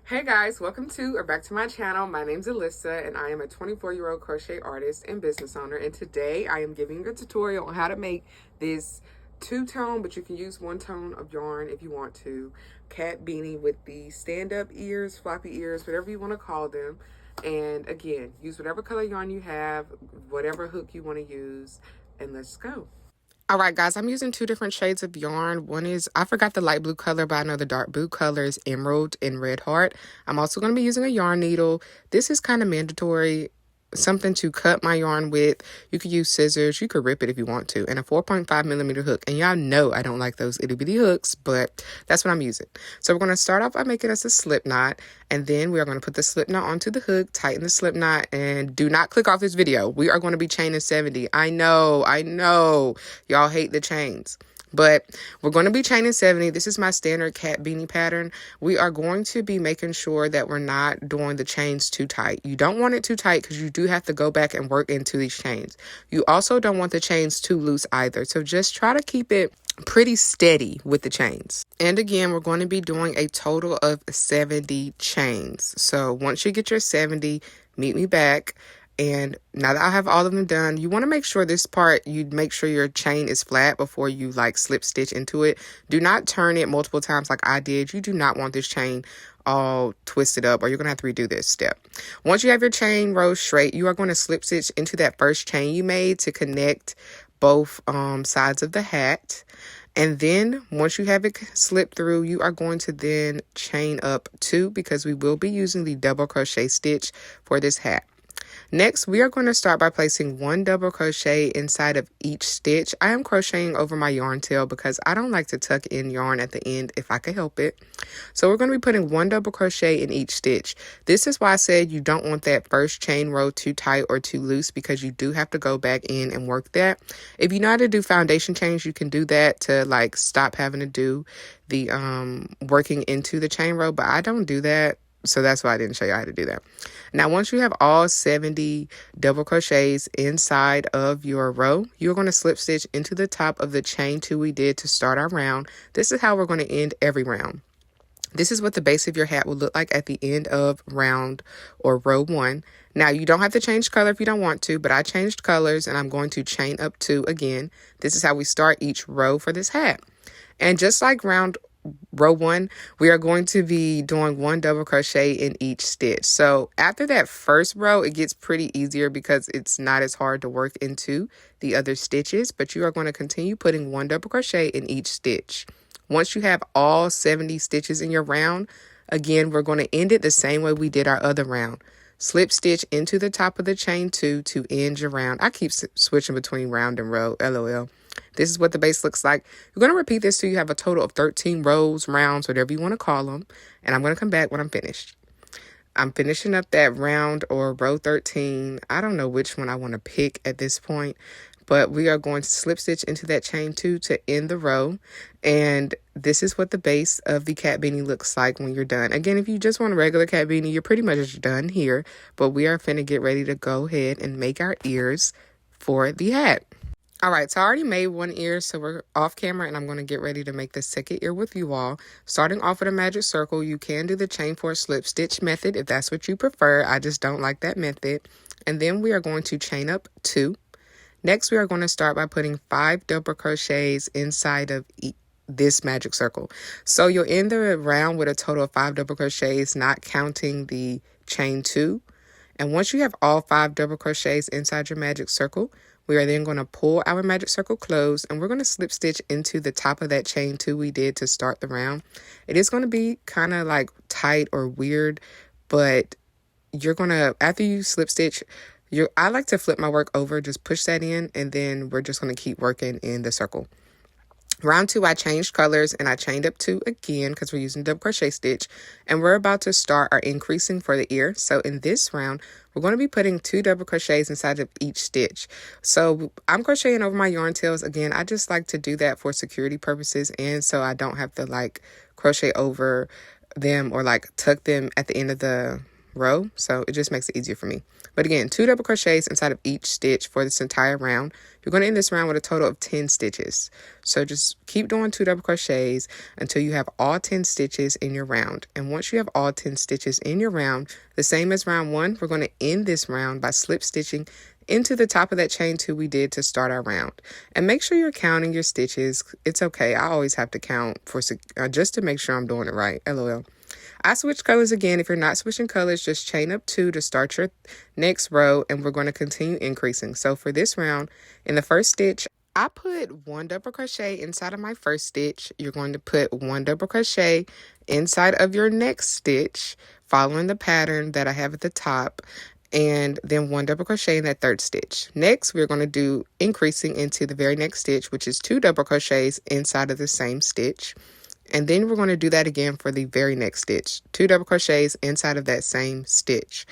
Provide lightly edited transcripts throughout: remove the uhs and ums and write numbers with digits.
Hey guys, welcome to or back to my channel. My name's Alyssa and I am a 24-year-old crochet artist and business owner, and today I am giving you a tutorial on how to make this two-tone, but you can use one tone of yarn if you want to, cat beanie with the stand-up ears, floppy ears, whatever you want to call them. And again, use whatever color yarn you have, whatever hook you want to use, and let's go. All right, guys, I'm using two different shades of yarn. One is, I forgot the light blue color, but I know the dark blue color is Emerald and Red Heart. I'm also going to be using a yarn needle. This is kind of mandatory, something to cut my yarn with. You could use scissors, you could rip it if you want to, and a 4.5mm hook. And y'all know I don't like those itty bitty hooks, but that's what I'm using. So we're going to start off by making us a slip knot, and then we are going to put the slip knot onto the hook, tighten the slip knot, and do not click off this video. We are going to be chaining 70. I know y'all hate the chains, but we're going to be chaining 70. This is my standard cat beanie pattern. We are going to be making sure that we're not doing the chains too tight. You don't want it too tight because you do have to go back and work into these chains. You also don't want the chains too loose either. So just try to keep it pretty steady with the chains. And again, we're going to be doing a total of 70 chains. So once you get your 70, meet me back. And now that I have all of them done, you want to make sure this part, you make sure your chain is flat before you like slip stitch into it. Do not turn it multiple times like I did. You do not want this chain all twisted up, or you're going to have to redo this step. Once you have your chain row straight, you are going to slip stitch into that first chain you made to connect both sides of the hat. And then once you have it slipped through, you are going to then chain up 2, because we will be using the double crochet stitch for this hat. Next, we are going to start by placing 1 double crochet inside of each stitch. I am crocheting over my yarn tail because I don't like to tuck in yarn at the end if I can help it. So we're going to be putting 1 double crochet in each stitch. This is why I said you don't want that first chain row too tight or too loose, because you do have to go back in and work that. If you know how to do foundation chains, you can do that to like stop having to do the working into the chain row, but I don't do that. So that's why I didn't show you how to do that. Now, once you have all 70 double crochets inside of your row, you're going to slip stitch into the top of the chain 2 we did to start our round. This is how we're going to end every round. This is what the base of your hat will look like at the end of round or row 1. Now, you don't have to change color if you don't want to, but I changed colors and I'm going to chain up 2 again. This is how we start each row for this hat. And just like row 1, we are going to be doing 1 double crochet in each stitch. So after that first row, it gets pretty easier because it's not as hard to work into the other stitches, but you are going to continue putting 1 double crochet in each stitch. Once you have all 70 stitches in your round, again, we're going to end it the same way we did our other round. Slip stitch into the top of the chain 2 to end your round. I keep switching between round and row, LOL. This is what the base looks like. You're going to repeat this till you have a total of 13 rows, rounds, whatever you want to call them. And I'm going to come back when I'm finished. I'm finishing up that round or row 13. I don't know which one I want to pick at this point, but we are going to slip stitch into that chain 2 to end the row. And this is what the base of the cat beanie looks like when you're done. Again, if you just want a regular cat beanie, you're pretty much done here. But we are finna get ready to go ahead and make our ears for the hat. All right, so I already made 1 ear, so we're off camera, and I'm going to get ready to make the second ear with you all. Starting off with a magic circle, you can do the chain 4 slip stitch method if that's what you prefer. I just don't like that method. And then we are going to chain up 2. Next, we are going to start by putting 5 double crochets inside of this magic circle. So you'll end the round with a total of 5 double crochets, not counting the chain 2. And once you have all 5 double crochets inside your magic circle, we are then going to pull our magic circle closed, and we're going to slip stitch into the top of that chain 2 we did to start the round. It is going to be kind of like tight or weird, but you're going to, after you slip stitch, I like to flip my work over, just push that in, and then we're just going to keep working in the circle. Round 2, I changed colors and I chained up 2 again because we're using double crochet stitch, and we're about to start our increasing for the ear. So in this round, we're going to be putting 2 double crochets inside of each stitch. So I'm crocheting over my yarn tails. Again, I just like to do that for security purposes, and so I don't have to like crochet over them or like tuck them at the end of the row, so it just makes it easier for me. But again, 2 double crochets inside of each stitch for this entire round. You're going to end this round with a total of 10 stitches. So just keep doing 2 double crochets until you have all 10 stitches in your round. And once you have all 10 stitches in your round, the same as round 1, we're going to end this round by slip stitching into the top of that chain 2 we did to start our round. And make sure you're counting your stitches. It's okay. I always have to count for just to make sure I'm doing it right. LOL. I switch colors again. If you're not switching colors, just chain up 2 to start your next row, and we're going to continue increasing. So for this round, in the first stitch, I put 1 double crochet inside of my first stitch. You're going to put 1 double crochet inside of your next stitch, following the pattern that I have at the top, and then 1 double crochet in that third stitch. Next, we're going to do increasing into the very next stitch, which is 2 double crochets inside of the same stitch. And then we're going to do that again for the very next stitch. 2 double crochets inside of that same stitch.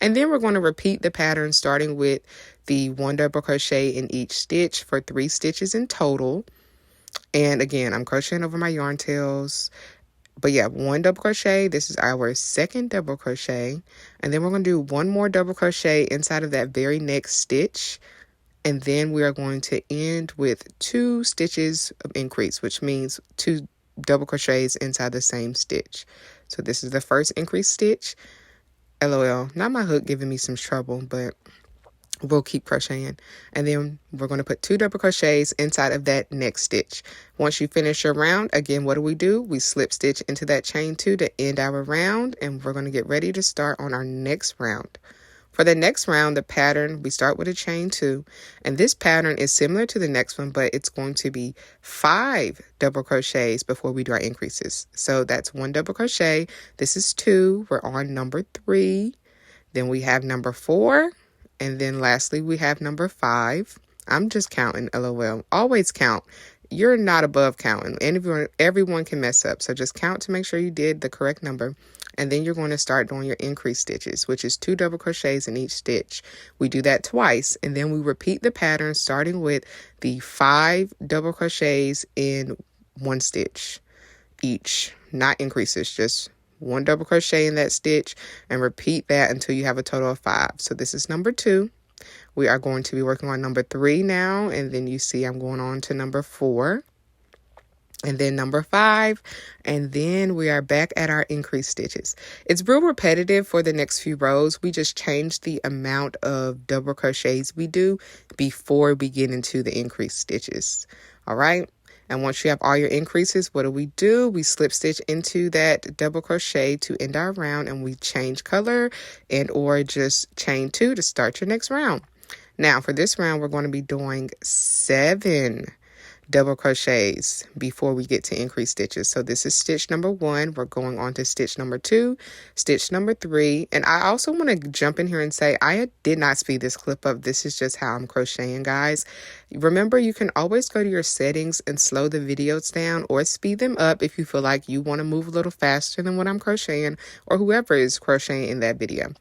And then we're going to repeat the pattern starting with the 1 double crochet in each stitch for 3 stitches in total. And again, I'm crocheting over my yarn tails. But yeah, 1 double crochet. This is our second double crochet. And then we're going to do 1 more double crochet inside of that very next stitch. And then we are going to end with 2 stitches of increase, which means 2 double crochets inside the same stitch. So this is the first increase stitch. LOL, not my hook giving me some trouble, but we'll keep crocheting. And then we're going to put 2 double crochets inside of that next stitch. Once you finish your round, again, what do? We slip stitch into that chain 2 to end our round, and we're going to get ready to start on our next round. For the next round, the pattern, we start with a chain 2, and this pattern is similar to the next one, but it's going to be 5 double crochets before we do our increases. So that's 1 double crochet. This is 2. We're on number 3. Then we have number 4, and then lastly, we have number 5. I'm just counting, LOL. Always count. You're not above counting. Everyone can mess up, so just count to make sure you did the correct number. And then you're going to start doing your increase stitches, which is 2 double crochets in each stitch. We do that twice, and then we repeat the pattern starting with the 5 double crochets in 1 stitch each. Not increases, just 1 double crochet in that stitch, and repeat that until you have a total of 5. So this is number 2. We are going to be working on number 3 now, and then you see I'm going on to number 4. And then number 5, and then we are back at our increase stitches. It's real repetitive for the next few rows. We just change the amount of double crochets we do before we get into the increase stitches. All right. And once you have all your increases, what do? We slip stitch into that double crochet to end our round, and we change color and or just chain 2 to start your next round. Now for this round, we're going to be doing 7 double crochets before we get to increase stitches. So this is stitch number 1. We're going on to stitch number 2, stitch number 3. And I also want to jump in here and say I did not speed this clip up. This is just how I'm crocheting, guys. Remember, you can always go to your settings and slow the videos down or speed them up if you feel like you want to move a little faster than what I'm crocheting or whoever is crocheting in that video.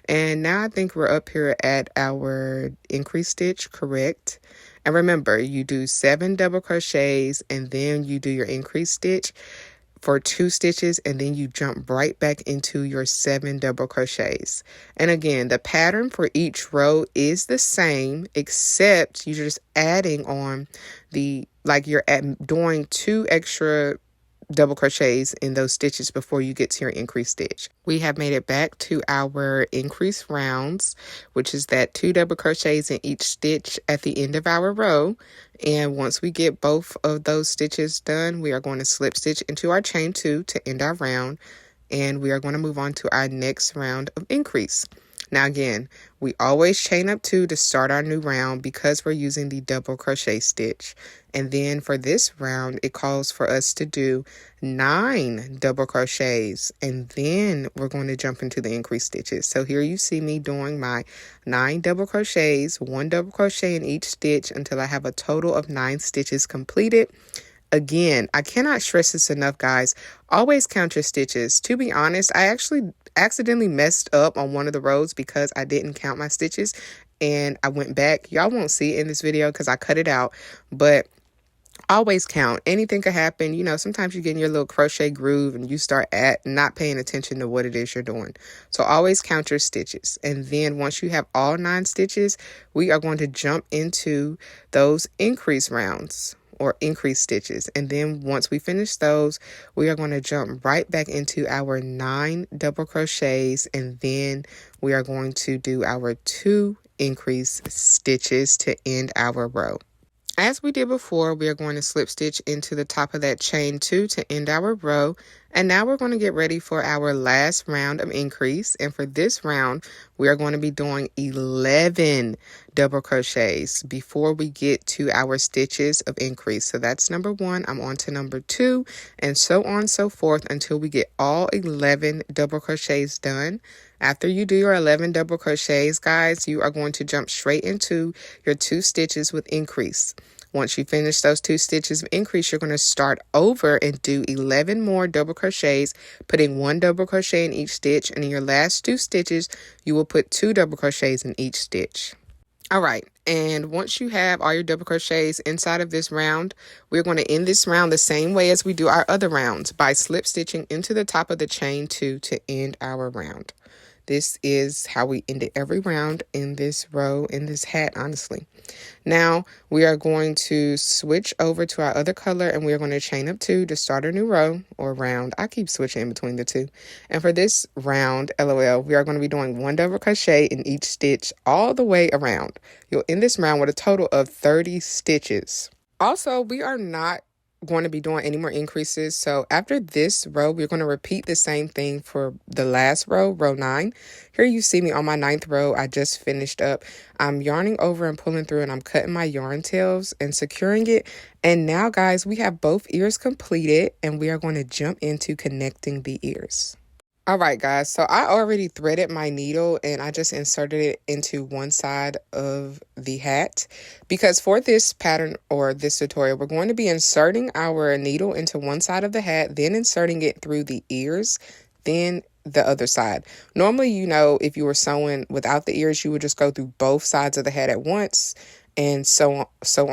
And now I think we're up here at our increase stitch, correct? And remember, you do 7 double crochets and then you do your increase stitch for 2 stitches, and then you jump right back into your 7 double crochets. And again, the pattern for each row is the same, except you're just adding on you're doing 2 extra double crochets in those stitches before you get to your increase stitch. We have made it back to our increase rounds, which is that 2 double crochets in each stitch at the end of our row. And once we get both of those stitches done, we are going to slip stitch into our chain 2 to end our round, and we are going to move on to our next round of increase. Now again, we always chain up 2 to start our new round because we're using the double crochet stitch. And then for this round, it calls for us to do 9 double crochets, and then we're going to jump into the increase stitches. So here you see me doing my 9 double crochets, 1 double crochet in each stitch until I have a total of 9 stitches completed. Again, I cannot stress this enough, guys. Always count your stitches. To be honest, I actually accidentally messed up on one of the rows because I didn't count my stitches, and I went back. Y'all won't see it in this video because I cut it out, but Always count. Anything could happen. You know, sometimes you get in your little crochet groove and you start not paying attention to what it is you're doing. So always count your stitches. And then once you have all 9 stitches, we are going to jump into those increase rounds or increase stitches. And then once we finish those, we are going to jump right back into our 9 double crochets. And then we are going to do our 2 increase stitches to end our row. As we did before, we are going to slip stitch into the top of that chain 2 to end our row. And now we're going to get ready for our last round of increase. And for this round, we are going to be doing 11 double crochets before we get to our stitches of increase. So that's number 1. I'm on to number 2, and so on and so forth until we get all 11 double crochets done. After you do your 11 double crochets, guys, you are going to jump straight into your 2 stitches with increase. Once you finish those 2 stitches of increase, you're going to start over and do 11 more double crochets, putting 1 double crochet in each stitch. And in your last 2 stitches, you will put 2 double crochets in each stitch. All right, and once you have all your double crochets inside of this round, we're going to end this round the same way as we do our other rounds, by slip stitching into the top of the chain 2 to end our round. This is how we ended every round in this row, in this hat, honestly. Now we are going to switch over to our other color, and we are going to chain up 2 to start a new row or round. I keep switching in between the 2. And for this round, LOL, we are going to be doing 1 double crochet in each stitch all the way around. You'll end this round with a total of 30 stitches. Also, we are not going to be doing any more increases. So after this row, we're going to repeat the same thing for the last row, row 9. Here you see me on my 9th row. I just finished up. I'm yarning over and pulling through, and I'm cutting my yarn tails and securing it. And now, guys, we have both ears completed, and we are going to jump into connecting the ears. All right, guys, so I already threaded my needle and I just inserted it into one side of the hat, because for this pattern or this tutorial, we're going to be inserting our needle into one side of the hat, then inserting it through the ears, then the other side. Normally, you know, if you were sewing without the ears, you would just go through both sides of the hat at once, and so on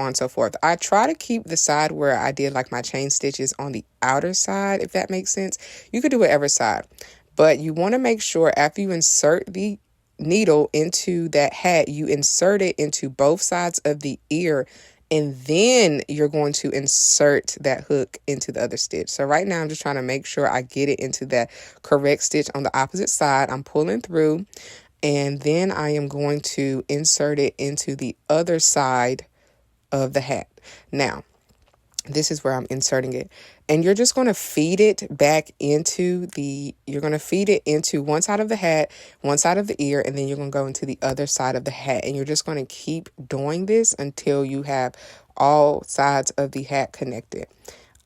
and so forth. I try to keep the side where I did like my chain stitches on the outer side, if that makes sense. You could do whatever side. But you want to make sure after you insert the needle into that hat, you insert it into both sides of the ear, and then you're going to insert that hook into the other stitch. So right now I'm just trying to make sure I get it into that correct stitch on the opposite side. I'm pulling through, and then I am going to insert it into the other side of the hat. Now, this is where I'm inserting it. And you're just going to feed it back into you're going to feed it into one side of the hat, one side of the ear, and then you're going to go into the other side of the hat. And you're just going to keep doing this until you have all sides of the hat connected.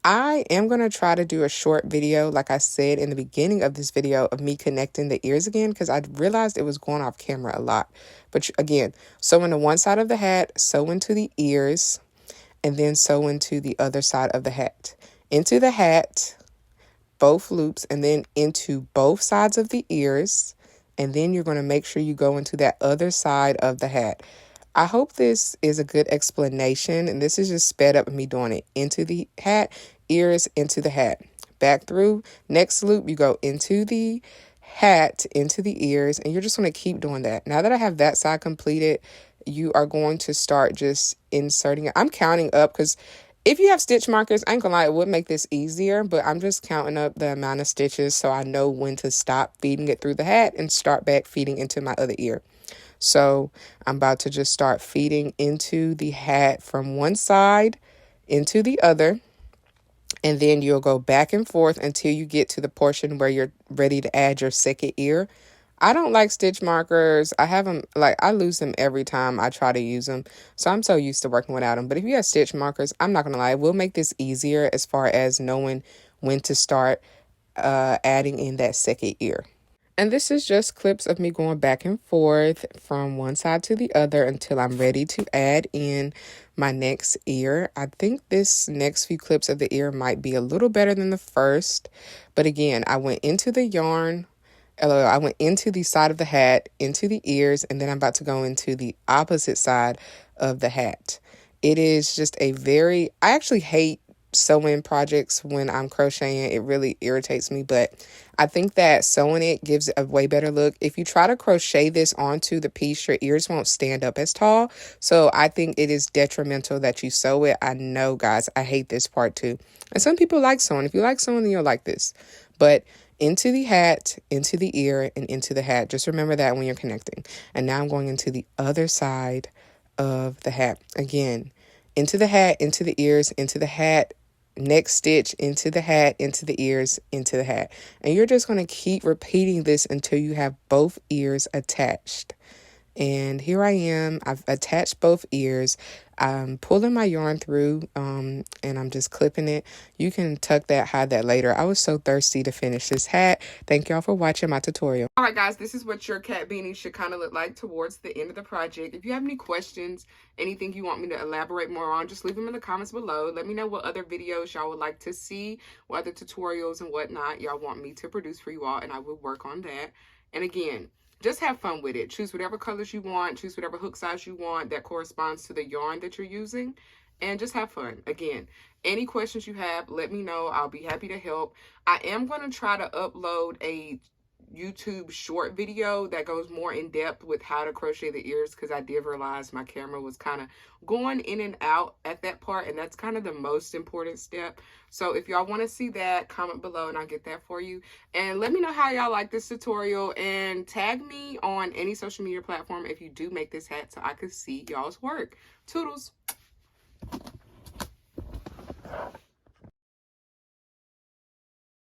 I am going to try to do a short video, like I said in the beginning of this video, of me connecting the ears again, because I realized it was going off camera a lot. But again, sew into one side of the hat, sew into the ears, and then sew into the other side of the hat. Into the hat, both loops, and then into both sides of the ears. And then you're going to make sure you go into that other side of the hat. I hope this is a good explanation. And this is just sped up me doing it. Into the hat, ears, into the hat. Back through. Next loop, you go into the hat, into the ears. And you're just going to keep doing that. Now that I have that side completed, you are going to start just inserting it. I'm counting up because if you have stitch markers, I ain't gonna lie, it would make this easier, but I'm just counting up the amount of stitches so I know when to stop feeding it through the hat and start back feeding into my other ear. So I'm about to just start feeding into the hat from one side into the other, and then you'll go back and forth until you get to the portion where you're ready to add your second ear. I don't like stitch markers. I have them, I lose them every time I try to use them. So I'm so used to working without them. But if you have stitch markers, I'm not going to lie, it will make this easier as far as knowing when to start adding in that second ear. And this is just clips of me going back and forth from one side to the other until I'm ready to add in my next ear. I think this next few clips of the ear might be a little better than the first. But again, I went into the yarn. I went into the side of the hat, into the ears, and then I'm about to go into the opposite side of the hat. It is just a very, I actually hate sewing projects when I'm crocheting. It really irritates me, but I think that sewing it gives it a way better look. If you try to crochet this onto the piece, your ears won't stand up as tall. So I think it is detrimental that you sew it. I know, guys, I hate this part too. And some people like sewing. If you like sewing, then you'll like this. But into the hat, into the ear, and into the hat. Just remember that when you're connecting. And now I'm going into the other side of the hat. Again, into the hat, into the ears, into the hat, next stitch, into the hat, into the ears, into the hat. And you're just going to keep repeating this until you have both ears attached. And here I am. I've attached both ears. I'm pulling my yarn through and I'm just clipping it. You can tuck that, hide that later. I was so thirsty to finish this hat. Thank y'all for watching my tutorial. All right, guys, this is what your cat beanie should kind of look like towards the end of the project. If you have any questions, anything you want me to elaborate more on, just leave them in the comments below. Let me know what other videos y'all would like to see, what other tutorials and whatnot y'all want me to produce for you all, and I will work on that. And again, just have fun with it. Choose whatever colors you want. Choose whatever hook size you want that corresponds to the yarn that you're using. And just have fun. Again, any questions you have, let me know. I'll be happy to help. I am going to try to upload a YouTube short video that goes more in depth with how to crochet the ears, because I did realize my camera was kind of going in and out at that part, and that's kind of the most important step. So if y'all want to see that, comment below and I'll get that for you. And let me know how y'all like this tutorial, and tag me on any social media platform if you do make this hat so I can see y'all's work. Toodles.